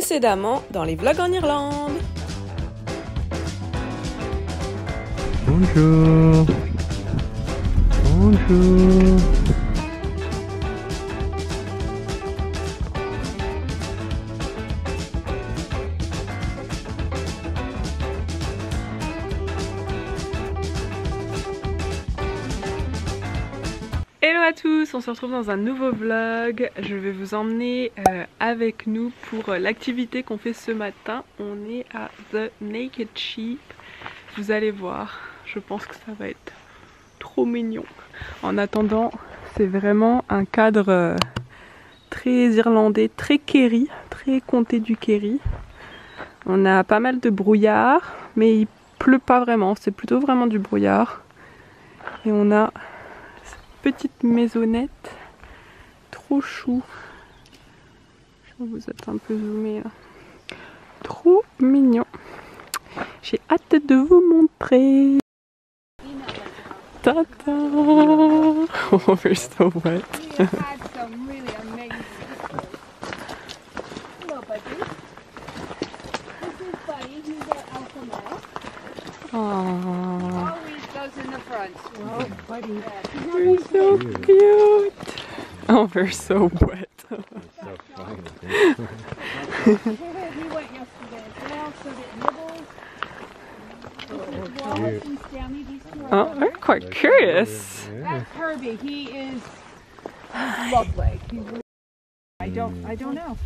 Précédemment dans les vlogs en Irlande. Bonjour. Bonjour. Hello à tous, on se retrouve dans un nouveau vlog. Je vais vous emmener avec nous pour l'activité qu'on fait ce matin. On est à The Naked Sheep. Vous allez voir, je pense que ça va être trop mignon. En attendant, c'est vraiment un cadre très irlandais, très Kerry, très comté du Kerry. On a pas mal de brouillard, mais il pleut pas vraiment, c'est plutôt vraiment du brouillard. Et on a petite maisonnette trop chou. Je vais vous êtes un peu zoomé là. Trop mignon. J'ai hâte de vous montrer. Ta-ta! Oh, we're so wet. Oh. In the front. Oh, buddy. You're so cute. Oh, we're so wet. He went yesterday as well, so did Nibbles. Oh, we're quite curious. That's Herbie. He's lovely. I don't know.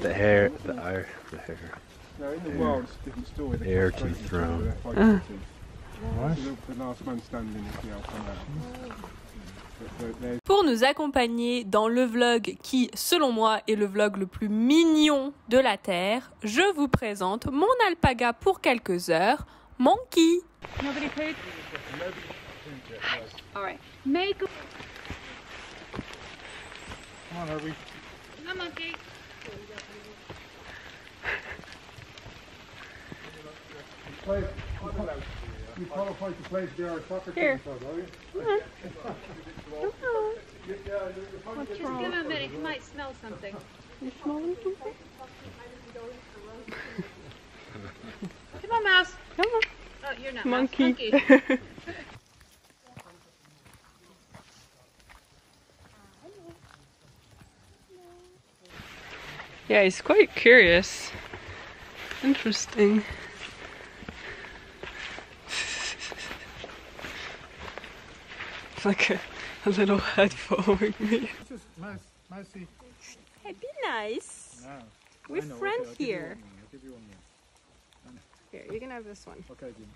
The hair, the hair. No, in the world it's a different story. Heir to the throne. Pour nous accompagner dans le vlog qui, selon moi, est le vlog le plus mignon de la Terre, je vous présente mon alpaga pour quelques heures, Monkey. Nobody paid? All right. Make Come on, Herbie. a monkey. You qualified to play the Irish soccer team, Here. are you? Just give him a minute. He might smell something. You smelling something? Come on, mouse. Come on. Oh, you're not Monkey. Mouse. Monkey. Yeah, he's quite curious. Interesting. It's like a little head following me. Just mousey. Hey, be nice. No. We're friends here. I'll give you one more. Here, you can have this one. Okay, Jim.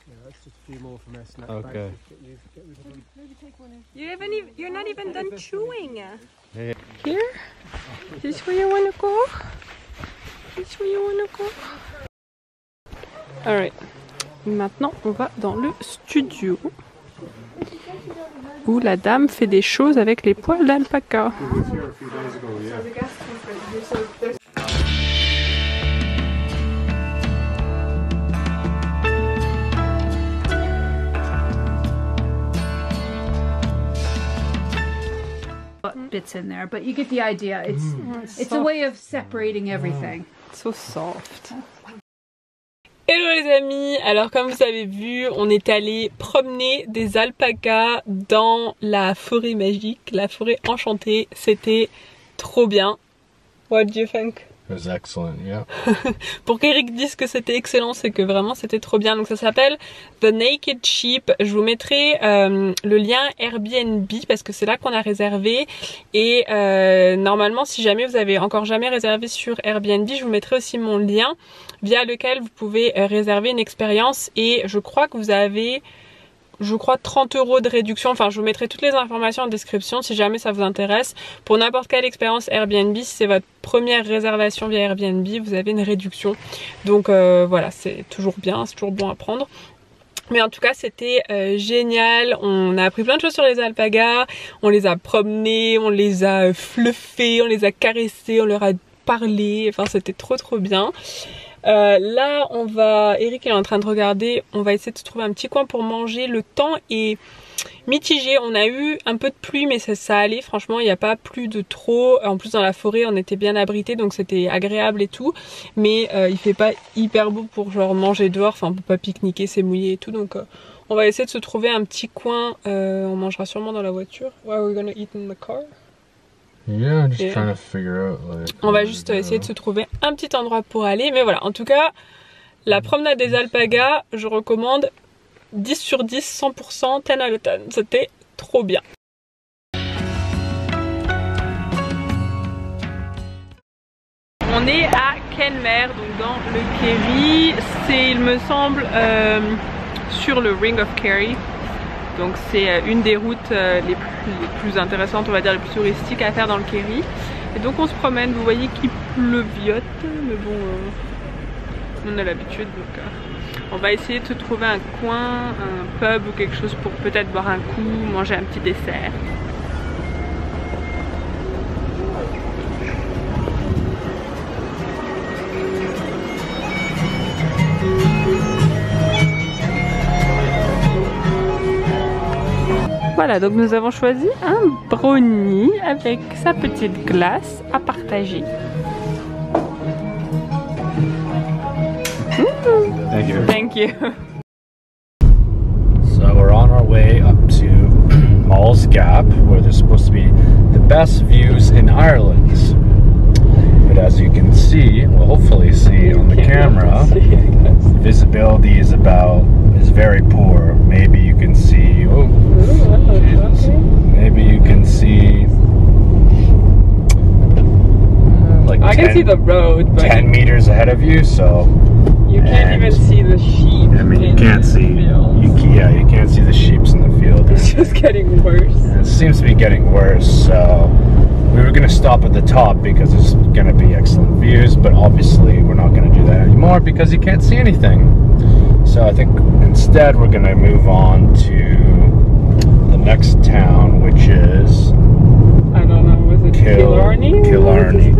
Yeah, that's just a few more from us. Okay. You haven't even, you're not even done chewing. Hey. Here? This where you wanna go? This where you wanna go? Alright. Maintenant, on va dans le studio où la dame fait des choses avec les poils d'alpaca. Bits in there, but you get the idea. It's a way of separating everything. So soft. Hello les amis, alors comme vous avez vu, on est allé promener des alpagas dans la forêt magique, la forêt enchantée. C'était trop bien. What do you think? It was excellent, yeah. Pour qu'Eric dise que c'était excellent, c'est que vraiment c'était trop bien. Donc ça s'appelle The Naked Sheep. Je vous mettrai le lien Airbnb parce que c'est là qu'on a réservé. Et normalement, si jamais vous avez encore jamais réservé sur Airbnb, je vous mettrai aussi mon lien via lequel vous pouvez réserver une expérience. Et je crois que vous avez 30 € de réduction. Enfin, je vous mettrai toutes les informations en description si jamais ça vous intéresse. Pour n'importe quelle expérience Airbnb, si c'est votre première réservation via Airbnb, vous avez une réduction. Donc voilà, c'est toujours bien, c'est toujours bon à prendre. Mais en tout cas, c'était génial. On a appris plein de choses sur les alpagas. On les a promenés, on les a fluffés, on les a caressés, on leur a parlé. Enfin, c'était trop bien. Là, Eric est en train de regarder, on va essayer de se trouver un petit coin pour manger. Le temps est mitigé. On a eu un peu de pluie mais ça allait, franchement il n'y a pas plu de trop. En plus dans la forêt on était bien abrités donc c'était agréable et tout. Mais il fait pas hyper beau pour genre manger dehors, enfin pour pas pique-niquer, c'est mouillé et tout. Donc on va essayer de se trouver un petit coin, on mangera sûrement dans la voiture. Where are we gonna eat in the car? Yeah, just trying to figure out like. On va juste essayer de se trouver un petit endroit pour aller. Mais voilà, en tout cas, la promenade des alpagas, je recommande 10 sur 10, 100%, 10 out of 10. C'était trop bien. On est à Kenmare, donc dans le Kerry. C'est, il me semble, sur le Ring of Kerry. Donc c'est une des routes les plus intéressantes, on va dire les plus touristiques à faire dans le Kerry. Et donc on se promène, vous voyez qu'il pleuviote, mais bon, on a l'habitude. Donc on va essayer de se trouver un coin, un pub ou quelque chose pour peut-être boire un coup, manger un petit dessert. Voilà, donc nous avons choisi un brownie avec sa petite glace à partager. Thank you. Thank you. So we're on our way up to Malls Gap, where there's supposed to be the best views in Ireland. But as you can see, well, hopefully see on the camera, visibility is very poor. Maybe you can see. Oh, Jesus. Maybe you can see. Like I can see the road, but 10 meters ahead of you, so you can't even see the sheep. I mean, you can't see. You can't see the sheeps in the field. It's just getting worse. It seems to be getting worse. So we were gonna stop at the top because there's gonna be excellent views, but obviously we're not gonna do that anymore because you can't see anything. So I think instead we're gonna move on to the next town, which is I don't know, was it Killarney? Killarney,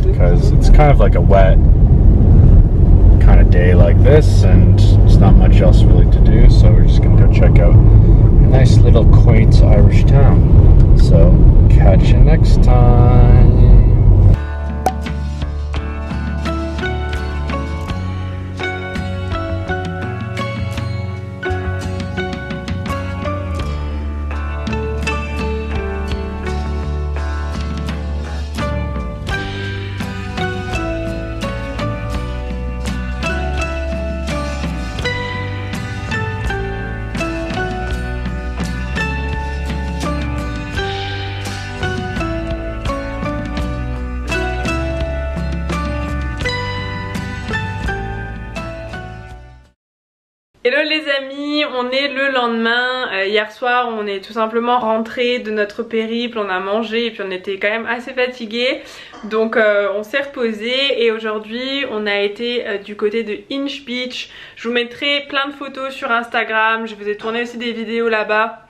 because it's kind of like a wet kind of day like this, and there's not much else really to do. So we're just gonna go check out a nice little quaint Irish town. So catch you next time. Hello les amis, on est le lendemain, hier soir on est tout simplement rentré de notre périple, on a mangé et puis on était quand même assez fatigués, donc on s'est reposé et aujourd'hui on a été du côté de Inch Beach. Je vous mettrai plein de photos sur Instagram, je vous ai tourné aussi des vidéos là-bas.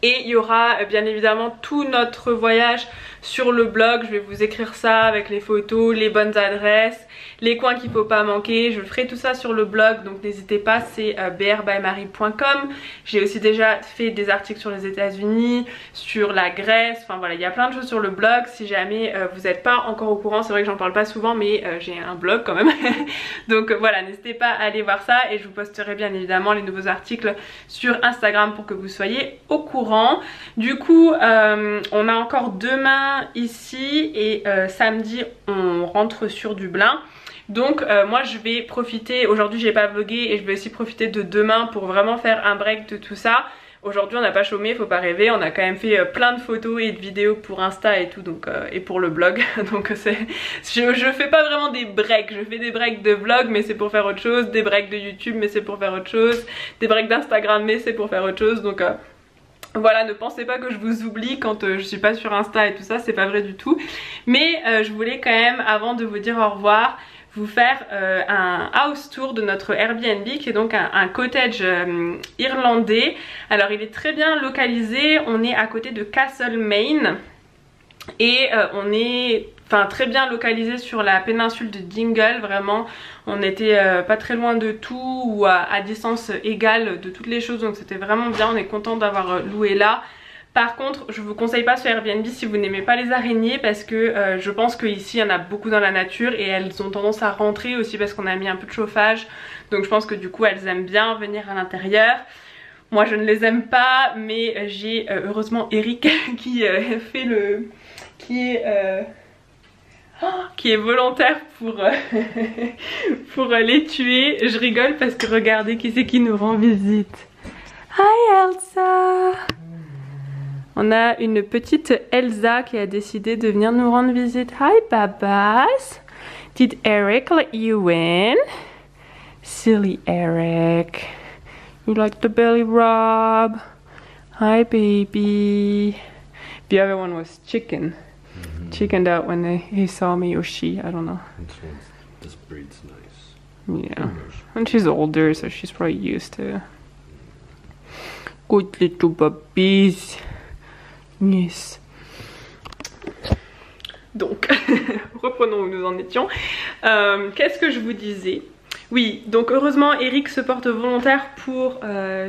Et il y aura bien évidemment tout notre voyage sur le blog. Je vais vous écrire ça avec les photos, les bonnes adresses, les coins qu'il ne faut pas manquer. Je ferai tout ça sur le blog, donc n'hésitez pas, c'est brbymarie.com. J'ai aussi déjà fait des articles sur les États-Unis, sur la Grèce, enfin voilà, il y a plein de choses sur le blog. Si jamais vous n'êtes pas encore au courant, c'est vrai que j'en parle pas souvent, mais j'ai un blog quand même. Donc voilà, n'hésitez pas à aller voir ça et je vous posterai bien évidemment les nouveaux articles sur Instagram pour que vous soyez au courant. Du coup, on a encore demain ici et samedi on rentre sur Dublin. Donc moi je vais profiter, aujourd'hui j'ai pas vlogué et je vais aussi profiter de demain pour vraiment faire un break de tout ça. Aujourd'hui on n'a pas chômé, faut pas rêver, on a quand même fait plein de photos et de vidéos pour Insta et tout, donc et pour le blog. Donc je fais pas vraiment des breaks, je fais des breaks de vlog mais c'est pour faire autre chose, des breaks de YouTube mais c'est pour faire autre chose, des breaks d'Instagram mais c'est pour faire autre chose, donc voilà, ne pensez pas que je vous oublie quand je suis pas sur Insta et tout ça, c'est pas vrai du tout. Mais je voulais quand même, avant de vous dire au revoir, vous faire un house tour de notre Airbnb qui est donc un cottage irlandais. Alors il est très bien localisé, on est à côté de Castlemaine et on est enfin très bien localisé sur la péninsule de Dingle, vraiment on était pas très loin de tout ou à distance égale de toutes les choses, donc c'était vraiment bien, on est content d'avoir loué là. Par contre je vous conseille pas ce Airbnb si vous n'aimez pas les araignées, parce que je pense qu'ici il y en a beaucoup dans la nature et elles ont tendance à rentrer aussi parce qu'on a mis un peu de chauffage, donc je pense que du coup elles aiment bien venir à l'intérieur. Moi je ne les aime pas, mais j'ai heureusement Eric qui fait le... qui est volontaire pour, pour les tuer. Je rigole parce que regardez qui c'est qui nous rend visite. Hi Elsa! On a une petite Elsa qui a décidé de venir nous rendre visite. Hi Babas! Did Eric let you in? Silly Eric. You like the belly rub? Hi baby. The other one was chicken. Chickened out when he saw me, or she, I don't know. This breed's nice. Yeah, and she's older, so she's probably used to. Good little puppies. Yes. Donc, reprenons où nous en étions. Qu'est-ce que je vous disais? Oui, donc heureusement Eric se porte volontaire pour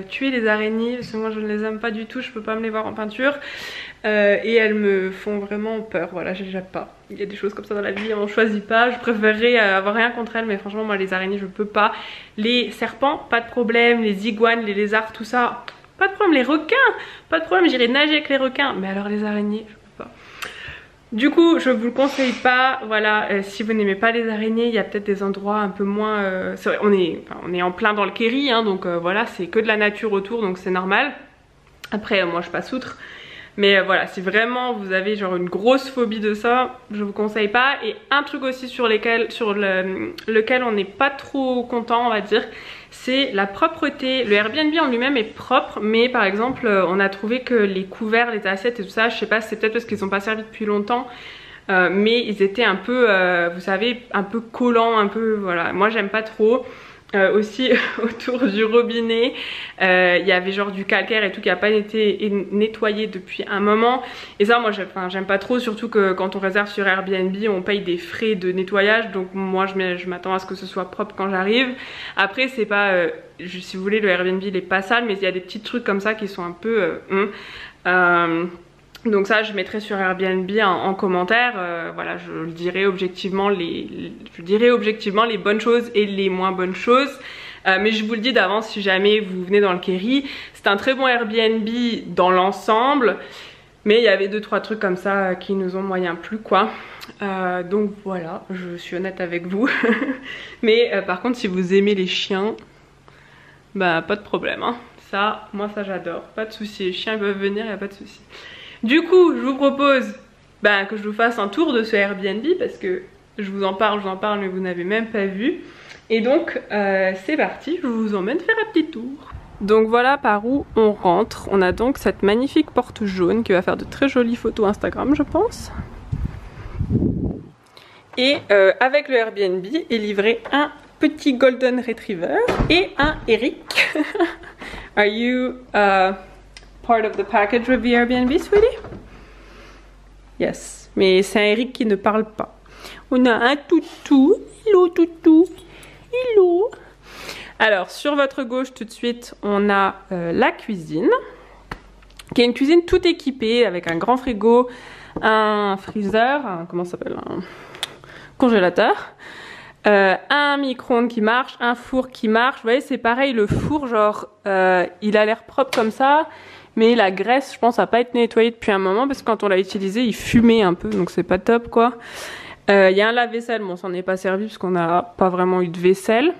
tuer les araignées, parce que moi je ne les aime pas du tout, je peux pas me les voir en peinture. Et elles me font vraiment peur, voilà, j'aime pas. Il y a des choses comme ça dans la vie, on choisit pas. Je préférerais avoir rien contre elles, mais franchement moi les araignées je peux pas. Les serpents, pas de problème, les iguanes, les lézards, tout ça, pas de problème. Les requins, pas de problème, j'irai nager avec les requins, mais alors les araignées, je peux pas. Du coup je vous le conseille pas, voilà, si vous n'aimez pas les araignées, il y a peut-être des endroits un peu moins... c'est vrai, on est en plein dans le Kerry, hein, donc voilà, c'est que de la nature autour, donc c'est normal. Après moi je passe outre. Mais voilà, si vraiment vous avez genre une grosse phobie de ça, je vous conseille pas. Et un truc aussi sur lequel on n'est pas trop content, on va dire, c'est la propreté. Le Airbnb en lui-même est propre, mais par exemple on a trouvé que les couverts, les assiettes et tout ça, je sais pas, c'est peut-être parce qu'ils sont pas servis depuis longtemps, mais ils étaient un peu, vous savez, un peu collants, un peu, voilà, moi j'aime pas trop. Aussi autour du robinet il y avait genre du calcaire et tout qui a pas été nettoyé depuis un moment, et ça moi j'aime pas trop, surtout que quand on réserve sur Airbnb on paye des frais de nettoyage, donc moi je m'attends à ce que ce soit propre quand j'arrive. Après c'est pas si vous voulez, le Airbnb il est pas sale, mais il y a des petits trucs comme ça qui sont un peu donc ça je mettrai sur Airbnb en commentaire, voilà, je dirai objectivement les bonnes choses et les moins bonnes choses. Mais je vous le dis d'avance, si jamais vous venez dans le Kerry, c'est un très bon Airbnb dans l'ensemble, mais il y avait 2-3 trucs comme ça qui nous ont moyen plu quoi. Donc voilà, je suis honnête avec vous. Mais par contre si vous aimez les chiens, bah pas de problème hein. Ça, moi ça j'adore, pas de souci, les chiens peuvent venir, il n'y a pas de souci. Du coup, je vous propose que je vous fasse un tour de ce Airbnb, parce que je vous en parle, mais vous n'avez même pas vu. Et donc, c'est parti, je vous emmène faire un petit tour. Donc voilà par où on rentre. On a donc cette magnifique porte jaune qui va faire de très jolies photos Instagram, je pense. Et avec le Airbnb est livré un petit Golden Retriever et un Eric. Are you... part of the package with the Airbnb, sweetie? Yes. Mais c'est un Eric qui ne parle pas. On a un toutou. Hello, toutou. Hello. Alors, sur votre gauche, tout de suite, on a la cuisine. Qui est une cuisine toute équipée avec un grand frigo, un freezer, comment ça s'appelle? Un congélateur. Un micro-ondes qui marche, un four qui marche. Vous voyez, c'est pareil, le four, genre, il a l'air propre comme ça. Mais la graisse, je pense, n'a pas été nettoyée depuis un moment, parce que quand on l'a utilisé, il fumait un peu, donc c'est pas top quoi. Il y a un lave-vaisselle, bon, ça n'en est pas servi parce qu'on n'a pas vraiment eu de vaisselle.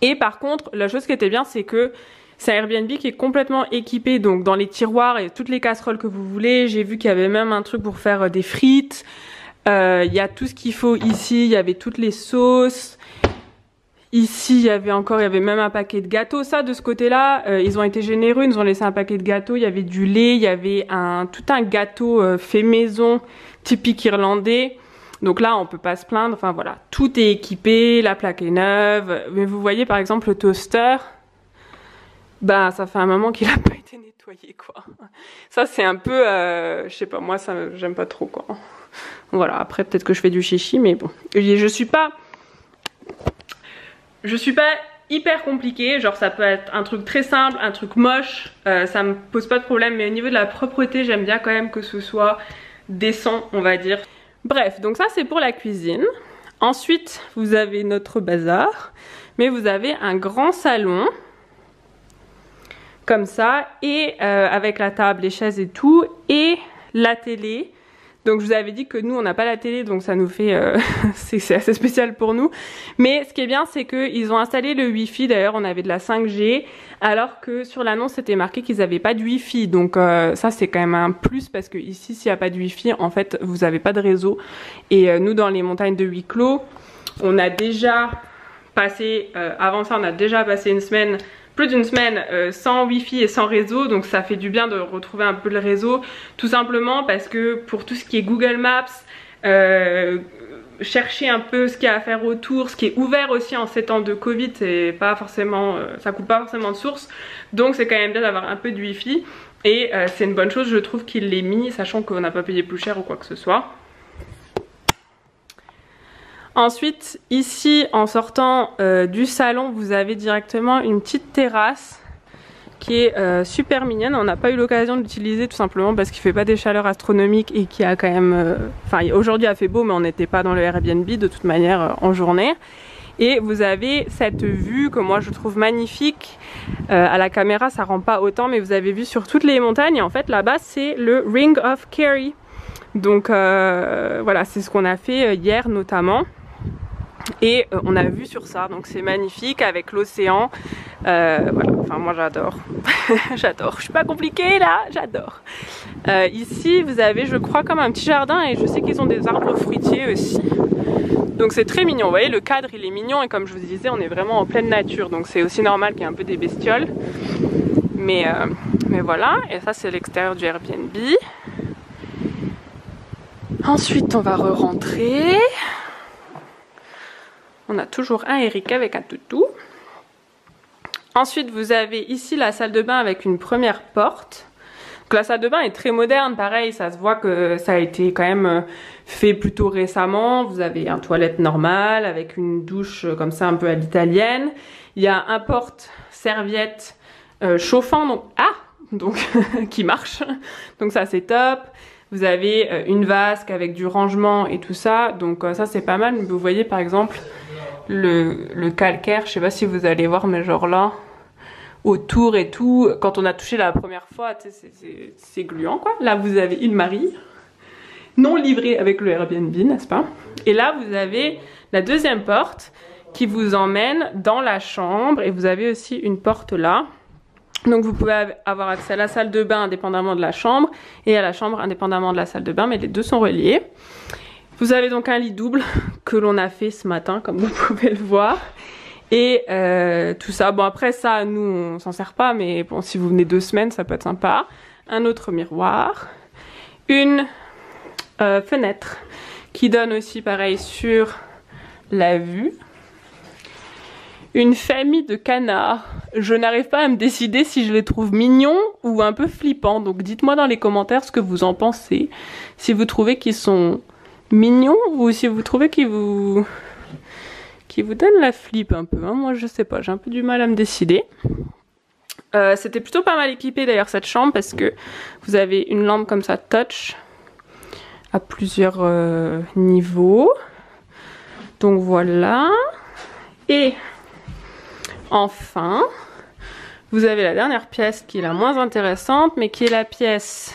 Et par contre, la chose qui était bien, c'est que c'est un Airbnb qui est complètement équipé, donc dans les tiroirs et toutes les casseroles que vous voulez. J'ai vu qu'il y avait même un truc pour faire des frites. Il y a tout ce qu'il faut ici, il y avait toutes les sauces. Ici, il y avait même un paquet de gâteaux. Ça, de ce côté-là, ils ont été généreux. Ils nous ont laissé un paquet de gâteaux. Il y avait du lait, il y avait tout un gâteau fait maison, typique irlandais. Donc là, on peut pas se plaindre. Enfin voilà, tout est équipé, la plaque est neuve. Mais vous voyez, par exemple, le toaster. bah ça fait un moment qu'il a pas été nettoyé quoi. Ça c'est un peu, je sais pas, moi ça j'aime pas trop quoi. Voilà, après peut-être que je fais du chichi, mais bon, je suis pas hyper compliquée, genre ça peut être un truc très simple, un truc moche, ça me pose pas de problème, mais au niveau de la propreté j'aime bien quand même que ce soit décent on va dire. Bref, donc ça c'est pour la cuisine. Ensuite vous avez notre bazar, mais vous avez un grand salon comme ça, et avec la table, les chaises et tout, et la télé. Donc je vous avais dit que nous on n'a pas la télé, donc ça nous fait c'est assez spécial pour nous. Mais ce qui est bien c'est qu'ils ont installé le Wi-Fi, d'ailleurs on avait de la 5G, alors que sur l'annonce c'était marqué qu'ils n'avaient pas de Wi-Fi. Donc ça c'est quand même un plus, parce que ici s'il n'y a pas de Wi-Fi, en fait vous n'avez pas de réseau. Et nous dans les montagnes de huis clos, on a déjà passé, avant ça on a déjà passé plus d'une semaine sans wifi et sans réseau, donc ça fait du bien de retrouver un peu le réseau, tout simplement parce que pour tout ce qui est Google Maps, chercher un peu ce qu'il y a à faire autour, ce qui est ouvert aussi en ces temps de Covid, c'est pas forcément, ça coûte pas forcément de source, donc c'est quand même bien d'avoir un peu de wifi, et c'est une bonne chose je trouve qu'il l'ait mis, sachant qu'on n'a pas payé plus cher ou quoi que ce soit. Ensuite, ici, en sortant du salon, vous avez directement une petite terrasse qui est super mignonne. On n'a pas eu l'occasion de l'utiliser tout simplement parce qu'il fait pas des chaleurs astronomiques et qu'il y a quand même... Enfin, aujourd'hui il a fait beau, mais on n'était pas dans le Airbnb de toute manière en journée. Et vous avez cette vue que moi je trouve magnifique. À la caméra ça rend pas autant, mais vous avez vu sur toutes les montagnes. Et en fait là-bas c'est le Ring of Kerry. Donc voilà, c'est ce qu'on a fait hier notamment. Et on a vu sur ça, donc c'est magnifique avec l'océan. Voilà, enfin moi j'adore. J'adore, je suis pas compliquée là, j'adore. Ici vous avez, je crois, comme un petit jardin, et je sais qu'ils ont des arbres fruitiers aussi. Donc c'est très mignon, vous voyez le cadre il est mignon, et comme je vous disais on est vraiment en pleine nature, donc c'est aussi normal qu'il y ait un peu des bestioles. Mais voilà, et ça c'est l'extérieur du Airbnb. Ensuite on va re-rentrer. On a toujours un Eric avec un toutou. Ensuite, vous avez ici la salle de bain avec une première porte. Donc, la salle de bain est très moderne, pareil, ça se voit que ça a été quand même fait plutôt récemment. Vous avez un toilette normal avec une douche comme ça un peu à l'italienne. Il y a un porte-serviette chauffant, donc qui marche. Donc ça c'est top. Vous avez une vasque avec du rangement et tout ça, donc ça c'est pas mal. Vous voyez par exemple le calcaire, je sais pas si vous allez voir, mais genre là, autour et tout, quand on a touché la première fois, c'est gluant quoi. Là vous avez une Marie, non livrée avec le Airbnb, n'est-ce pas? Et là vous avez la deuxième porte qui vous emmène dans la chambre, et vous avez aussi une porte là. Donc vous pouvez avoir accès à la salle de bain indépendamment de la chambre, et à la chambre indépendamment de la salle de bain, mais les deux sont reliés. Vous avez donc un lit double que l'on a fait ce matin, comme vous pouvez le voir. Et tout ça, bon après ça, nous on s'en sert pas, mais bon si vous venez 2 semaines, ça peut être sympa. Un autre miroir. Une fenêtre qui donne aussi pareil sur la vue. Une famille de canards. Je n'arrive pas à me décider si je les trouve mignons ou un peu flippants. Donc dites-moi dans les commentaires ce que vous en pensez. Si vous trouvez qu'ils sont mignons ou si vous trouvez qu'ils vous donnent la flippe un peu. Hein. Moi je sais pas, j'ai un peu du mal à me décider. C'était plutôt pas mal équipé d'ailleurs cette chambre, parce que vous avez une lampe comme ça touch à plusieurs niveaux. Donc voilà. Et enfin, vous avez la dernière pièce qui est la moins intéressante, mais qui est la pièce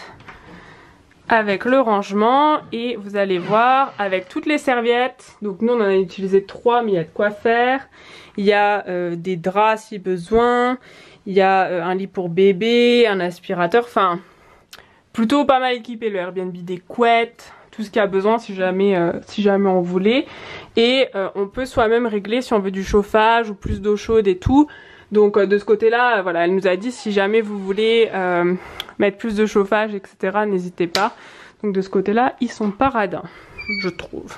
avec le rangement, et vous allez voir avec toutes les serviettes. Donc nous on en a utilisé 3, mais il y a de quoi faire. Il y a des draps si besoin, il y a un lit pour bébé, un aspirateur, enfin plutôt pas mal équipé le Airbnb, des couettes, tout ce qu'il y a besoin si jamais on voulait. Et on peut soi-même régler si on veut du chauffage ou plus d'eau chaude et tout. Donc de ce côté là, voilà, elle nous a dit si jamais vous voulez mettre plus de chauffage, etc., n'hésitez pas. Donc de ce côté là, ils sont paradins, je trouve.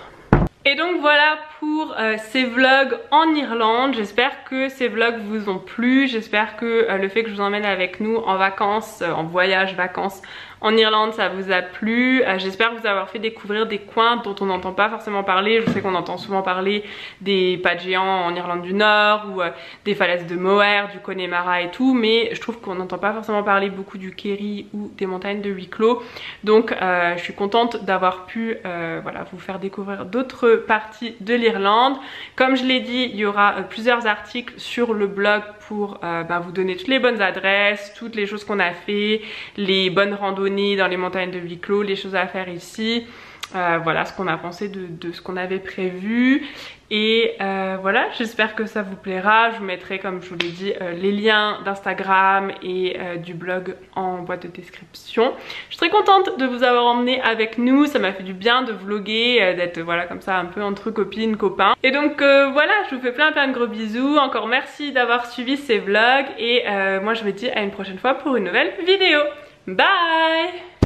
Et donc voilà pour ces vlogs en Irlande. J'espère que ces vlogs vous ont plu. J'espère que le fait que je vous emmène avec nous en vacances, en voyage, vacances en Irlande, ça vous a plu. J'espère vous avoir fait découvrir des coins dont on n'entend pas forcément parler. Je sais qu'on entend souvent parler des pas de géants en Irlande du Nord ou des falaises de Moher, du Connemara et tout, mais je trouve qu'on n'entend pas forcément parler beaucoup du Kerry ou des montagnes de Wicklow. Donc je suis contente d'avoir pu voilà, vous faire découvrir d'autres parties de l'Irlande. Comme je l'ai dit, il y aura plusieurs articles sur le blog pour vous donner toutes les bonnes adresses, toutes les choses qu'on a fait, les bonnes randonnées dans les montagnes de Wicklow, les choses à faire ici, voilà ce qu'on a pensé de ce qu'on avait prévu. Et voilà, j'espère que ça vous plaira. Je vous mettrai, comme je vous l'ai dit, les liens d'Instagram et du blog en boîte de description. Je suis très contente de vous avoir emmené avec nous. Ça m'a fait du bien de vlogger, d'être voilà comme ça un peu entre copines, copains. Et donc voilà, je vous fais plein de gros bisous. Encore merci d'avoir suivi ces vlogs. Et moi je vous dis à une prochaine fois pour une nouvelle vidéo. Bye!